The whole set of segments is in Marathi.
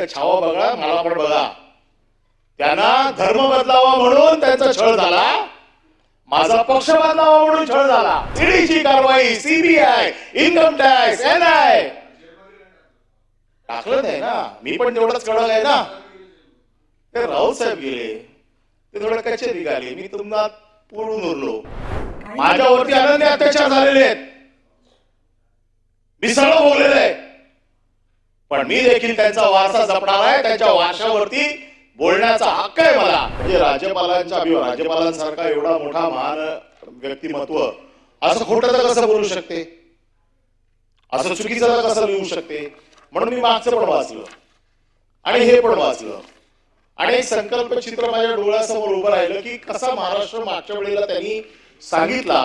छावा बघा, मला पण बघा. त्यांना धर्म बदलावा म्हणून त्यांचा छळ झाला, माझा पक्ष बदलावा म्हणून छळ झाला. ईडीची कारवाई, सीबीआय, इन्कम टॅक्स, एनआय टाकलं नाही ना. मी पण तेवढंच कडक आहे ना. ते राऊत साहेब गेले, ते थोडे कच्चे निघाले, मी तुम्हाला पुरून उरलो. माझ्यावरती अनन्य अत्याचार झालेले आहेत, मी सगळं बोललेलं आहे. पण मी देखील त्यांचा वारसा जपणार आहे. त्यांच्या वारशावरती बोलण्याचा हक्क आहे मला. म्हणजे राज्यपालांसारखा एवढा मोठा महान व्यक्तिमत्व असं खोटं तर कसं बोलू शकते, असं चुकीचं तर कसं लिहू शकते. म्हणून मी मागचं पण वाचलं आणि हे पण वाचलं आणि एक संकल्प चित्र माझ्या डोळ्यासमोर उभं राहिलं की कसा महाराष्ट्र मागच्या वेळेला त्यांनी सांगितला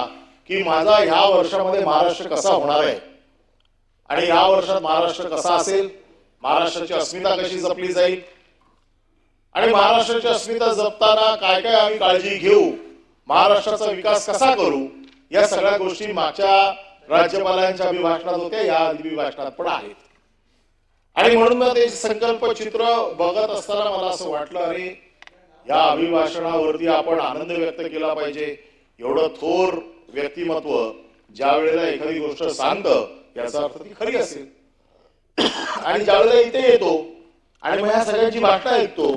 की माझा ह्या वर्षामध्ये महाराष्ट्र कसा होणार आहे आणि ह्या वर्षात महाराष्ट्र कसा असेल, महाराष्ट्राची अस्मिता कशी जपली जाईल आणि महाराष्ट्राची अस्मिता जपताना काय काय आम्ही काळजी घेऊ, महाराष्ट्राचा विकास कसा करू, या सगळ्या गोष्टी मागच्या राज्यपालांच्या अभिभाषणात होत्या, या अभिभाषणात पण आहेत. आणि म्हणून मग ते संकल्प चित्र बघत असताना मला असं वाटलं, अरे या अभिभाषणावरती आपण आनंद व्यक्त केला पाहिजे. एवढं थोर व्यक्तिमत्व ज्या वेळेला एखादी गोष्ट सांगतं याचा अर्थ ती खरी असेल. आणि ज्या वेळेला इथे येतो आणि मग ह्या सगळ्यांची भाषणं ऐकतो,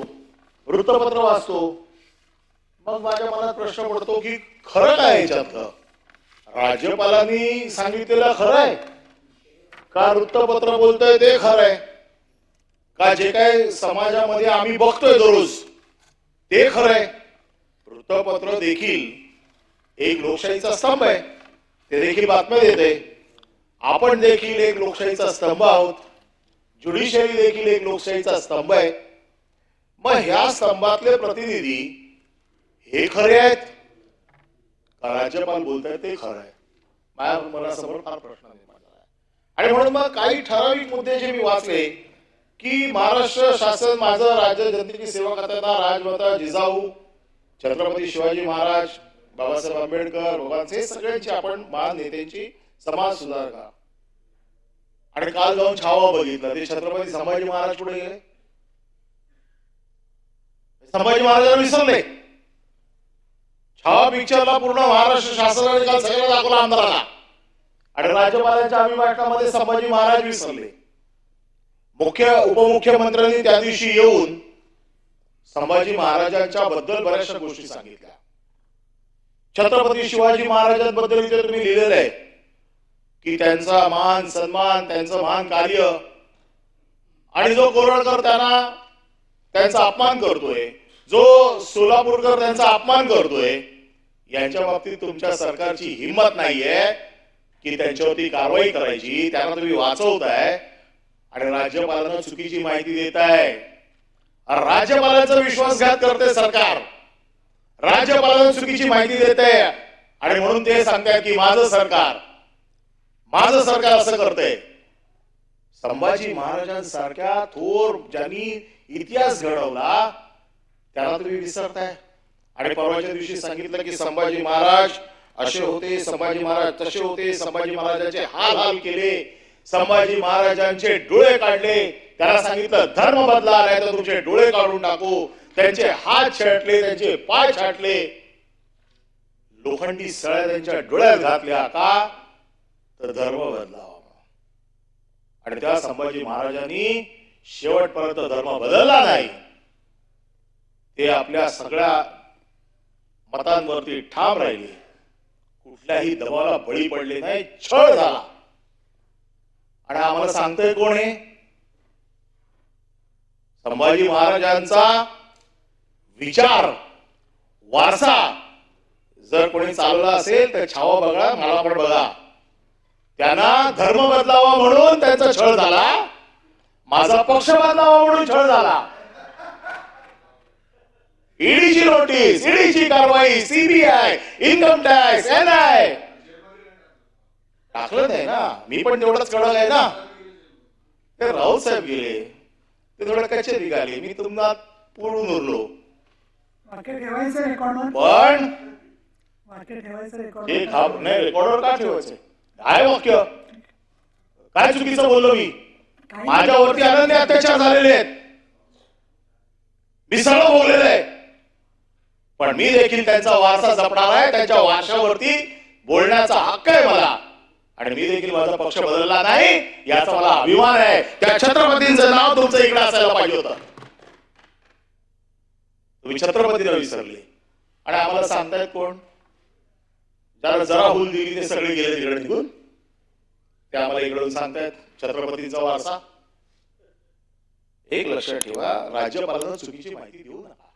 वृत्तपत्र वाचतो, मग माझ्या मनात प्रश्न पडतो की खरं काय याच्यातलं, राज्यपालांनी सांगितलेलं खरं आहे का, वृत्तपत्र बोलतोय ते खरं आहे का, जे काय समाजामध्ये आम्ही बघतोय दररोज ते खरं आहे. वृत्तपत्र देखील एक लोकशाहीचा स्तंभ आहे, ते देखील बातम्या देते. आपण देखील एक लोकशाहीचा स्तंभ आहोत, ज्युडिशरी देखील एक लोकशाहीचा स्तंभ आहे. मग ह्या स्तंभातले प्रतिनिधी हे खरे आहेत का राज्यपाल बोलतायत ते खरं आहे, माझ्या मनासमोर फार प्रश्न निर्माण झाला. आणि म्हणून मग काही ठराविक मुद्दे जे मी वाचले की महाराष्ट्र शासन माझं राज्य जनतेची सेवा करताना राजमाता जिजाऊ, छत्रपती शिवाजी महाराज, बाबासाहेब आंबेडकर, भगवानचे सगळ्यांची आपण महान नेत्यांची समाज सुधारका. आणि काल जाऊन छावा बघितलं, ते छत्रपती संभाजी महाराज पुढे गेले, संभाजी महाराजांना विसरले. छावा पिक्चरला पूर्ण महाराष्ट्र शासनाने काल सगळं दाखवलं आमदारांना आणि राज्यपालांच्या अभिभाषणामध्ये संभाजी महाराज विसरले. उपमुख्यमंत्र्यांनी त्या दिवशी येऊन संभाजी महाराजांच्या बद्दल बऱ्याचशा गोष्टी सांगितल्या. छत्रपती शिवाजी महाराजांबद्दल इथे तुम्ही लिहिलेलं आहे की त्यांचा मान सन्मान, त्यांचं महान कार्य, आणि जो कोरळकर त्यांचा अपमान करतोय, जो सोलापूरकर त्यांचा अपमान करतोय, यांच्या बाबतीत तुमच्या सरकारची हिंमत नाहीये की त्यांच्यावरती कारवाई करायची. त्यांना तुम्ही वाचवताय आणि राज्यपालांना चुकीची माहिती देताय. राज्यपालांचा विश्वासघात करते सरकार, राज्यपालांना चुकीची माहिती देते आणि म्हणून ते सांगतायत की माझं सरकार असं करतंय. संभाजी महाराजांसारख्या थोर ज्यांनी इतिहास घडवला त्याला तुम्ही विसरताय. आणि परवाच्या दिवशी सांगितलं की संभाजी महाराज असे होते, संभाजी महाराज तसे होते, संभाजी महाराजांचे हाल केले, संभाजी महाराजांचे डोळे काढले. त्याला सांगितलं धर्म बदला नाही तर तुमचे डोळे काढून टाकू. त्यांचे हात छाटले, त्यांचे पाय छाटले, लोखंडी सळ्या त्यांच्या डोळ्यात घातल्या का तर धर्म बदलावा. आणि त्या संभाजी महाराजांनी शेवटपर्यंत धर्म बदलला नाही. ते आपल्या सगळ्या मतांवरती ठाम राहिले, कुठल्याही दबावाला बळी पडले नाही, छळ झाला. आणि आम्हाला सांगतोय कोण आहे? संभाजी महाराजांचा विचार वारसा जर कोणी चालवला असेल तर छावा बघा, मला पण बघा. त्यांना धर्म बदलावा म्हणून त्यांचा छळ झाला, माझा पक्ष बदलावा म्हणून छळ झाला. ईडीची नोटीस, ईडीची कारवाई, सीबीआय, इन्कम टॅक्स, एनआय टाकलं नाही ना. मी पण तेवढंच कडक आहे ना. ते राऊत साहेब गेले, ते थोडे कच्चे निघाले, मी तुम्हाला पुरून उरलो. पण हे नाही रेकॉर्डवर का ठेवायचं? काय वाक्य, काय चुकीचं बोललो मी? माझ्यावरती अनन्य अत्याचार झालेले आहेत, मी सगळं बोललेलं आहे, पण मी देखील त्यांचा वारसा जपणार आहे. त्यांच्या वारशावरती बोलण्याचा हक्क आहे मला, आणि मी देखील माझा पक्ष बदलला नाही याचा मला अभिमान आहे. त्या छत्रपतींचं नाव तुमचं इकडे असायला पाहिजे होतं. तुम्ही छत्रपतीला विसरले आणि आम्हाला सांगतायत कोण? ज्याला जरा हुल दिली ते सगळे गेले तिकडे निघून, ते आम्हाला इकडून सांगतायत छत्रपतींचा वारसा. एक लक्षात ठेवा, राज्यपालांना चुकीची माहिती देऊ नका.